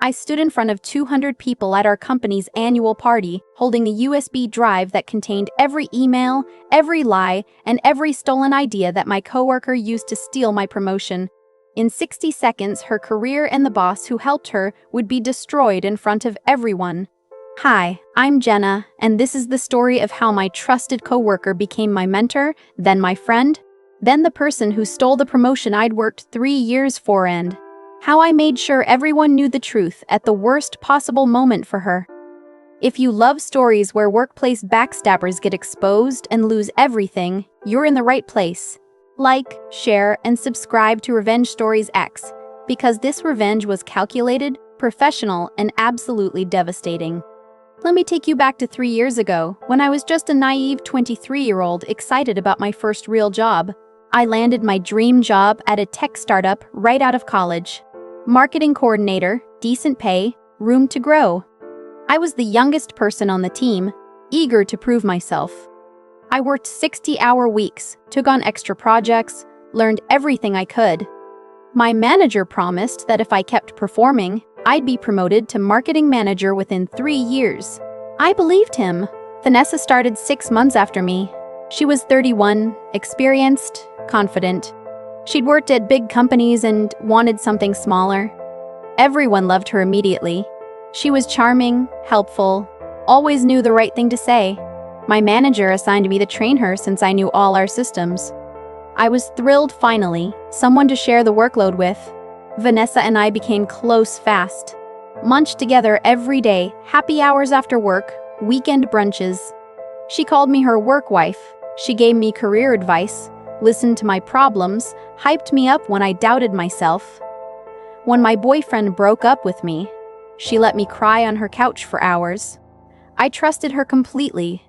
I stood in front of 200 people at our company's annual party, holding a USB drive that contained every email, every lie, and every stolen idea that my coworker used to steal my promotion. In 60 seconds, her career and the boss who helped her would be destroyed in front of everyone. Hi, I'm Jenna, and this is the story of how my trusted coworker became my mentor, then my friend, then the person who stole the promotion I'd worked 3 years for, and how I made sure everyone knew the truth at the worst possible moment for her. If you love stories where workplace backstabbers get exposed and lose everything, you're in the right place. Like, share, and subscribe to Revenge Stories X, because this revenge was calculated, professional, and absolutely devastating. Let me take you back to 3 years ago, when I was just a naive 23-year-old excited about my first real job. I landed my dream job at a tech startup right out of college. Marketing coordinator, decent pay, room to grow. I was the youngest person on the team, eager to prove myself. I worked 60-hour weeks, took on extra projects, learned everything I could. My manager promised that if I kept performing, I'd be promoted to marketing manager within 3 years. I believed him. Vanessa started 6 months after me. She was 31, experienced, confident. She'd worked at big companies and wanted something smaller. Everyone loved her immediately. She was charming, helpful, always knew the right thing to say. My manager assigned me to train her since I knew all our systems. I was thrilled finally, someone to share the workload with. Vanessa and I became close fast. Munched together every day, happy hours after work, weekend brunches. She called me her work wife. She gave me career advice, listened to my problems, hyped me up when I doubted myself. When my boyfriend broke up with me, she let me cry on her couch for hours. I trusted her completely.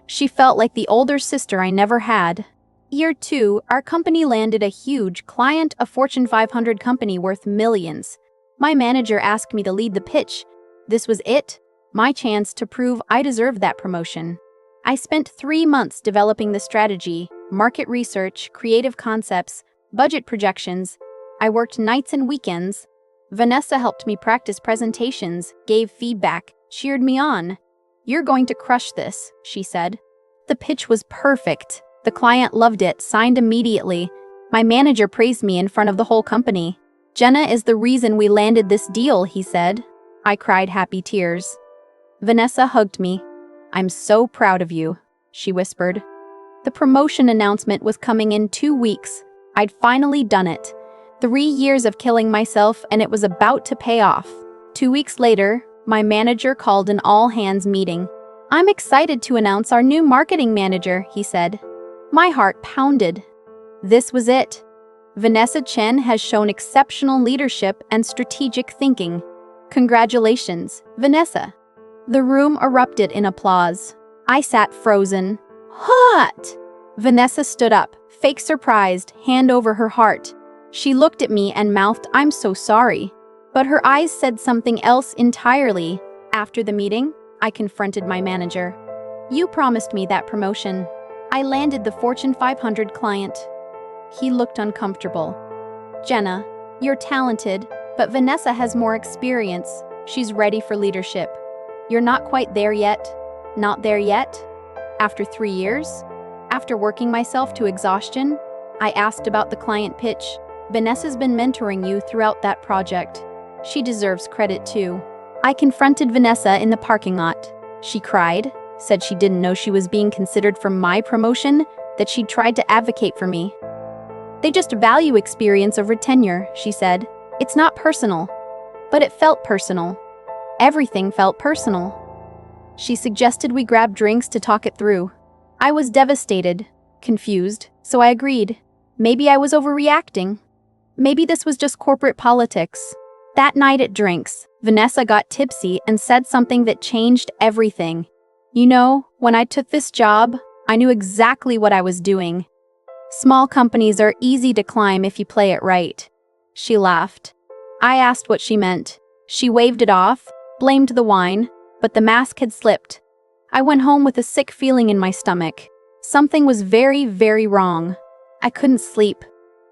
She felt like the older sister I never had. Year 2, our company landed a huge client, a Fortune 500 company worth millions. My manager asked me to lead the pitch. This was it, my chance to prove I deserved that promotion. I spent 3 months developing the strategy, market research, creative concepts, budget projections. I worked nights and weekends. Vanessa helped me practice presentations, gave feedback, cheered me on. "You're going to crush this," she said. The pitch was perfect. The client loved it, signed immediately. My manager praised me in front of the whole company. "Jenna is the reason we landed this deal," he said. I cried happy tears. Vanessa hugged me. "I'm so proud of you," she whispered. The promotion announcement was coming in 2 weeks. I'd finally done it. 3 years of killing myself, and it was about to pay off. 2 weeks later, my manager called an all-hands meeting. "I'm excited to announce our new marketing manager," he said. My heart pounded. This was it. Vanessa Chen has shown exceptional leadership and strategic thinking. Congratulations, Vanessa. The room erupted in applause. I sat frozen. What? Vanessa stood up, fake surprised, hand over her heart. She looked at me and mouthed, "I'm so sorry." But her eyes said something else entirely. After the meeting, I confronted my manager. "You promised me that promotion. I landed the Fortune 500 client." He looked uncomfortable. "Jenna, you're talented, but Vanessa has more experience. She's ready for leadership. You're not quite there yet." Not there yet? After 3 years? After working myself to exhaustion? I asked about the client pitch. "Vanessa's been mentoring you throughout that project. She deserves credit too." I confronted Vanessa in the parking lot. She cried, said she didn't know she was being considered for my promotion, that she'd tried to advocate for me. "They just value experience over tenure," she said. "It's not personal." But it felt personal. Everything felt personal. She suggested we grab drinks to talk it through. I was devastated, confused, so I agreed. Maybe I was overreacting. Maybe this was just corporate politics. That night at drinks, Vanessa got tipsy and said something that changed everything. "You know, when I took this job, I knew exactly what I was doing. Small companies are easy to climb if you play it right." She laughed. I asked what she meant. She waved it off, blamed the wine, but the mask had slipped. I went home with a sick feeling in my stomach. Something was very, very wrong. I couldn't sleep.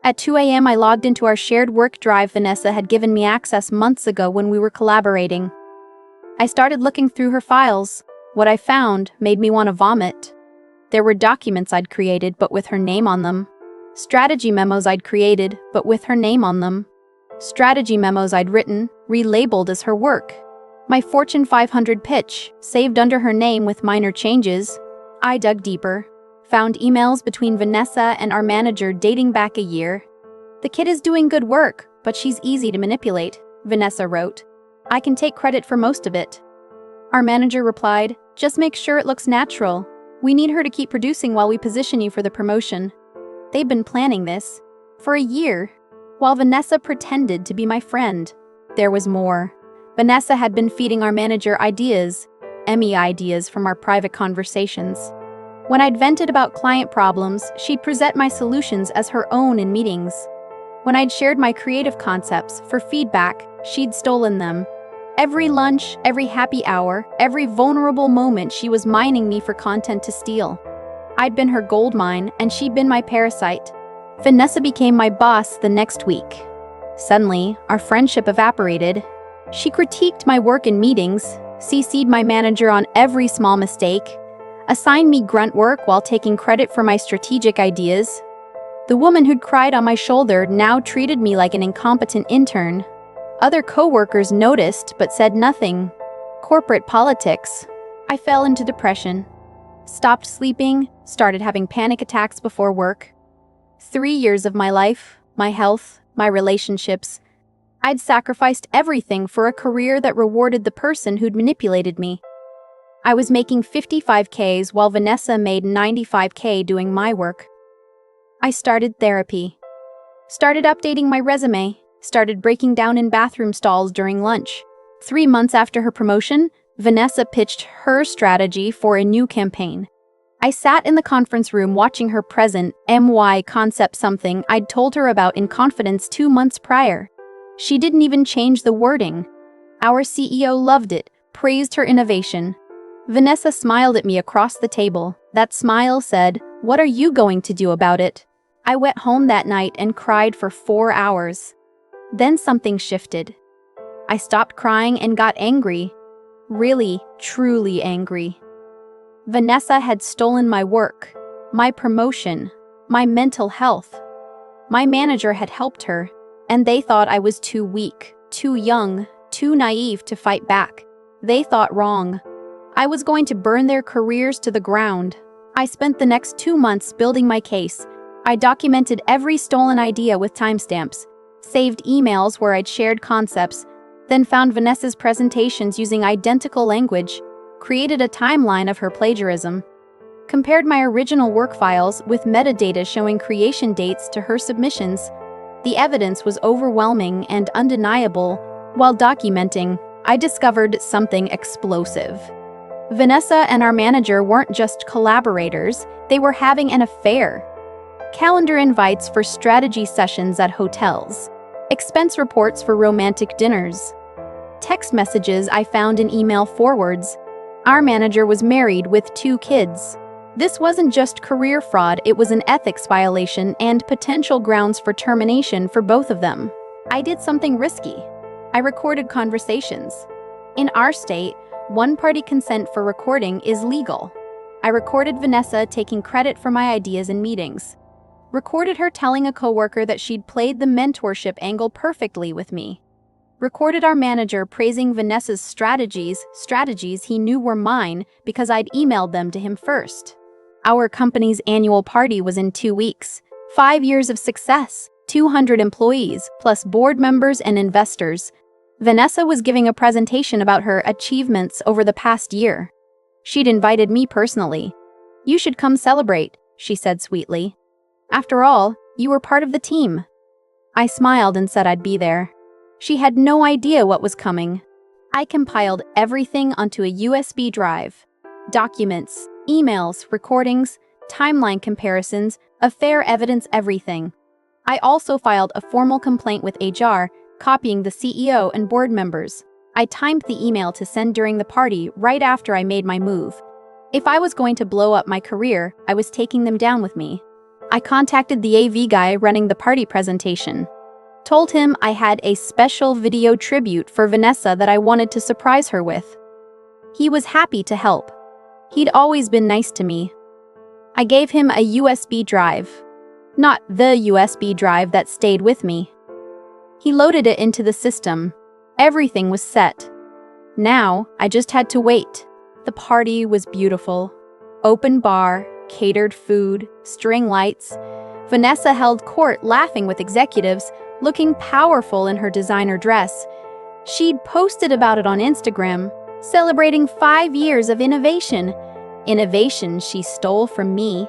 At 2 a.m., I logged into our shared work drive Vanessa had given me access months ago when we were collaborating. I started looking through her files. What I found made me want to vomit. There were documents I'd created, but with her name on them. Strategy memos I'd created, but with her name on them. Strategy memos I'd written, relabeled as her work. My Fortune 500 pitch, saved under her name with minor changes. I dug deeper. Found emails between Vanessa and our manager dating back a year. "The kid is doing good work, but she's easy to manipulate," Vanessa wrote. "I can take credit for most of it." Our manager replied, "Just make sure it looks natural. We need her to keep producing while we position you for the promotion." They'd been planning this for a year. While Vanessa pretended to be my friend, there was more. Vanessa had been feeding our manager ideas, Emmy ideas from our private conversations. When I'd vented about client problems, she'd present my solutions as her own in meetings. When I'd shared my creative concepts for feedback, she'd stolen them. Every lunch, every happy hour, every vulnerable moment, she was mining me for content to steal. I'd been her gold mine, and she'd been my parasite. Vanessa became my boss the next week. Suddenly, our friendship evaporated. She critiqued my work in meetings, CC'd my manager on every small mistake, assigned me grunt work while taking credit for my strategic ideas. The woman who'd cried on my shoulder now treated me like an incompetent intern. Other co-workers noticed but said nothing. Corporate politics. I fell into depression. Stopped sleeping, started having panic attacks before work. 3 years of my life, my health, my relationships. I'd sacrificed everything for a career that rewarded the person who'd manipulated me. I was making 55Ks while Vanessa made 95K doing my work. I started therapy. Started updating my resume. Started breaking down in bathroom stalls during lunch. 3 months after her promotion, Vanessa pitched her strategy for a new campaign. I sat in the conference room watching her present MY concept something I'd told her about in confidence 2 months prior. She didn't even change the wording. Our CEO loved it, praised her innovation. Vanessa smiled at me across the table. That smile said, "What are you going to do about it?" I went home that night and cried for 4 hours. Then something shifted. I stopped crying and got angry. Really, truly angry. Vanessa had stolen my work, my promotion, my mental health. My manager had helped her, and they thought I was too weak, too young, too naive to fight back. They thought wrong. I was going to burn their careers to the ground. I spent the next 2 months building my case. I documented every stolen idea with timestamps, saved emails where I'd shared concepts, then found Vanessa's presentations using identical language, created a timeline of her plagiarism, compared my original work files with metadata showing creation dates to her submissions. The evidence was overwhelming and undeniable. While documenting, I discovered something explosive. Vanessa and our manager weren't just collaborators, they were having an affair. Calendar invites for strategy sessions at hotels. Expense reports for romantic dinners. Text messages I found in email forwards. Our manager was married with 2 kids. This wasn't just career fraud, it was an ethics violation and potential grounds for termination for both of them. I did something risky. I recorded conversations. In our state, one-party consent for recording is legal. I recorded Vanessa taking credit for my ideas in meetings. Recorded her telling a coworker that she'd played the mentorship angle perfectly with me. Recorded our manager praising Vanessa's strategies he knew were mine because I'd emailed them to him first. Our company's annual party was in 2 weeks. 5 years of success, 200 employees, plus board members and investors. Vanessa was giving a presentation about her achievements over the past year. She'd invited me personally. "You should come celebrate," she said sweetly. "After all, you were part of the team." I smiled and said I'd be there. She had no idea what was coming. I compiled everything onto a USB drive. Documents, emails, recordings, timeline comparisons, affair evidence, everything. I also filed a formal complaint with HR, copying the CEO and board members. I timed the email to send during the party right after I made my move. If I was going to blow up my career, I was taking them down with me. I contacted the AV guy running the party presentation. Told him I had a special video tribute for Vanessa that I wanted to surprise her with. He was happy to help. He'd always been nice to me. I gave him a USB drive. Not the USB drive that stayed with me. He loaded it into the system. Everything was set. Now, I just had to wait. The party was beautiful. Open bar, catered food, string lights. Vanessa held court laughing with executives, looking powerful in her designer dress. She'd posted about it on Instagram, celebrating 5 years of innovation. Innovation she stole from me.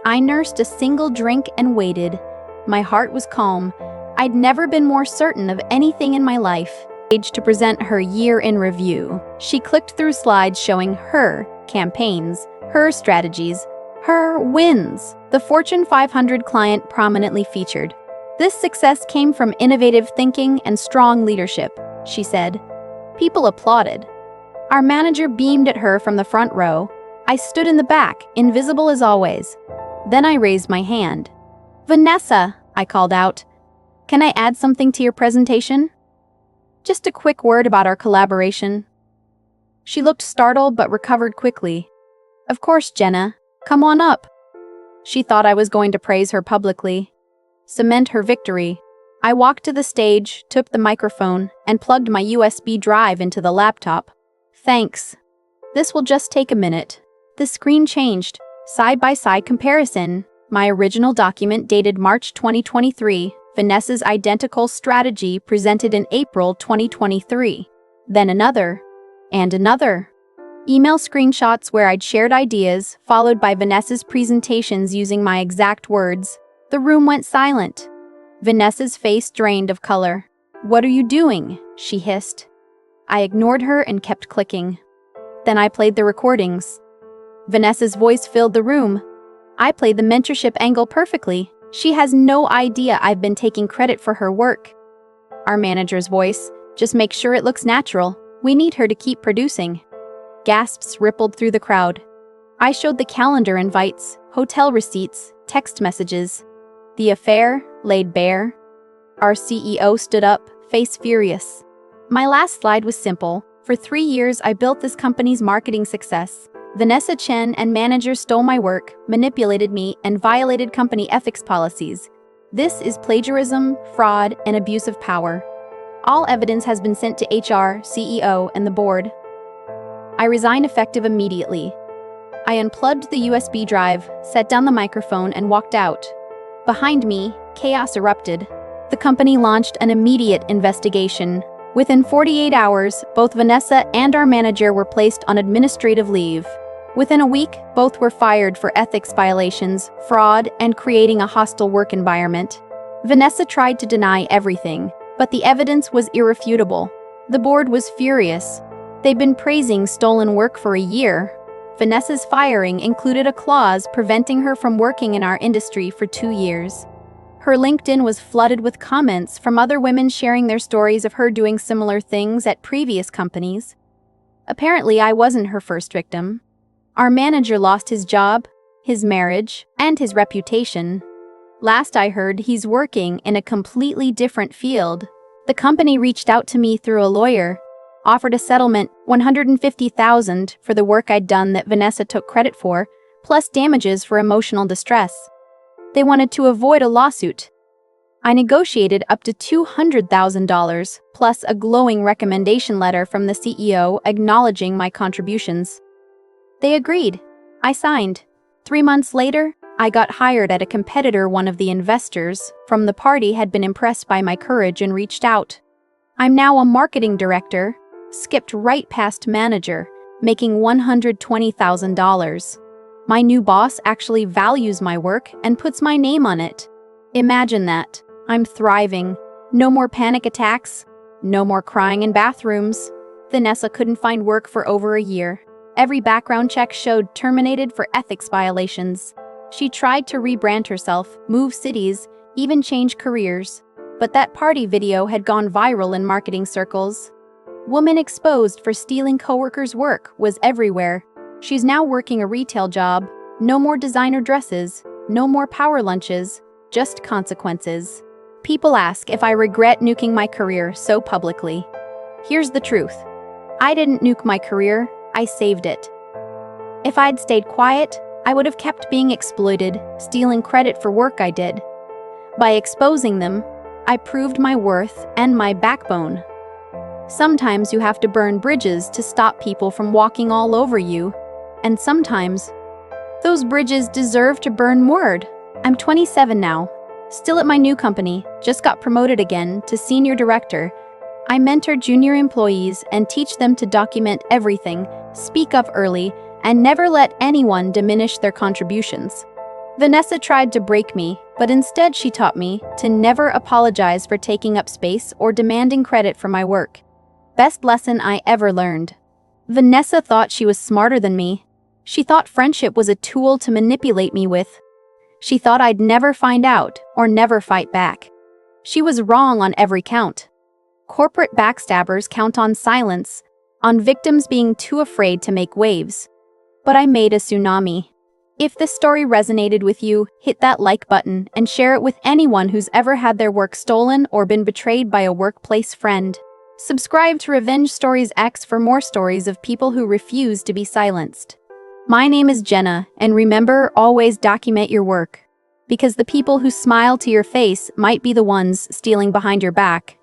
I nursed a single drink and waited. My heart was calm. I'd never been more certain of anything in my life. To present her year in review, she clicked through slides showing her campaigns, her strategies, her wins. The Fortune 500 client prominently featured. This success came from innovative thinking and strong leadership, she said. People applauded. Our manager beamed at her from the front row. I stood in the back, invisible as always. Then I raised my hand. Vanessa, I called out. Can I add something to your presentation? Just a quick word about our collaboration. She looked startled but recovered quickly. Of course, Jenna. Come on up. She thought I was going to praise her publicly. Cement her victory. I walked to the stage, took the microphone, and plugged my USB drive into the laptop. Thanks. This will just take a minute. The screen changed. Side-by-side comparison. My original document dated March 2023. Vanessa's identical strategy presented in April 2023. Then another. And another. Email screenshots where I'd shared ideas, followed by Vanessa's presentations using my exact words. The room went silent. Vanessa's face drained of color. "What are you doing?" she hissed. I ignored her and kept clicking. Then I played the recordings. Vanessa's voice filled the room. I played the mentorship angle perfectly. She has no idea I've been taking credit for her work. Our manager's voice. Just make sure it looks natural. We need her to keep producing. Gasps rippled through the crowd. I showed the calendar invites, hotel receipts, text messages. The affair laid bare. Our CEO stood up, face furious. My last slide was simple. For 3 years, I built this company's marketing success. Vanessa Chen and manager stole my work, manipulated me, and violated company ethics policies. This is plagiarism, fraud, and abuse of power. All evidence has been sent to HR, CEO, and the board. I resigned effective immediately. I unplugged the USB drive, set down the microphone, and walked out. Behind me, chaos erupted. The company launched an immediate investigation. Within 48 hours, both Vanessa and our manager were placed on administrative leave. Within a week, both were fired for ethics violations, fraud, and creating a hostile work environment. Vanessa tried to deny everything, but the evidence was irrefutable. The board was furious. They'd been praising stolen work for a year. Vanessa's firing included a clause preventing her from working in our industry for 2 years. Her LinkedIn was flooded with comments from other women sharing their stories of her doing similar things at previous companies. Apparently, I wasn't her first victim. Our manager lost his job, his marriage, and his reputation. Last I heard, he's working in a completely different field. The company reached out to me through a lawyer, offered a settlement, $150,000 for the work I'd done that Vanessa took credit for, plus damages for emotional distress. They wanted to avoid a lawsuit. I negotiated up to $200,000, plus a glowing recommendation letter from the CEO acknowledging my contributions. They agreed. I signed. 3 months later, I got hired at a competitor. One of the investors from the party had been impressed by my courage and reached out. I'm now a marketing director, skipped right past manager, making $120,000. My new boss actually values my work and puts my name on it. Imagine that. I'm thriving. No more panic attacks. No more crying in bathrooms. Vanessa couldn't find work for over a year. Every background check showed terminated for ethics violations. She tried to rebrand herself, move cities, even change careers. But that party video had gone viral in marketing circles. Woman exposed for stealing coworkers' work was everywhere. She's now working a retail job. No more designer dresses. no more power lunches, just consequences. People ask if I regret nuking my career so publicly. Here's the truth. I didn't nuke my career, I saved it. If I'd stayed quiet, I would have kept being exploited, stealing credit for work I did. By exposing them, I proved my worth and my backbone. Sometimes you have to burn bridges to stop people from walking all over you, and sometimes those bridges deserve to burn word. I'm 27 now, still at my new company, just got promoted again to senior director. I mentor junior employees and teach them to document everything, speak up early, and never let anyone diminish their contributions. Vanessa tried to break me, but instead she taught me to never apologize for taking up space or demanding credit for my work. Best lesson I ever learned. Vanessa thought she was smarter than me. She thought friendship was a tool to manipulate me with. She thought I'd never find out or never fight back. She was wrong on every count. Corporate backstabbers count on silence, on victims being too afraid to make waves. But I made a tsunami. If this story resonated with you, hit that like button and share it with anyone who's ever had their work stolen or been betrayed by a workplace friend. Subscribe to Revenge Stories X for more stories of people who refuse to be silenced. My name is Jenna, and remember, always document your work. Because the people who smile to your face might be the ones stealing behind your back.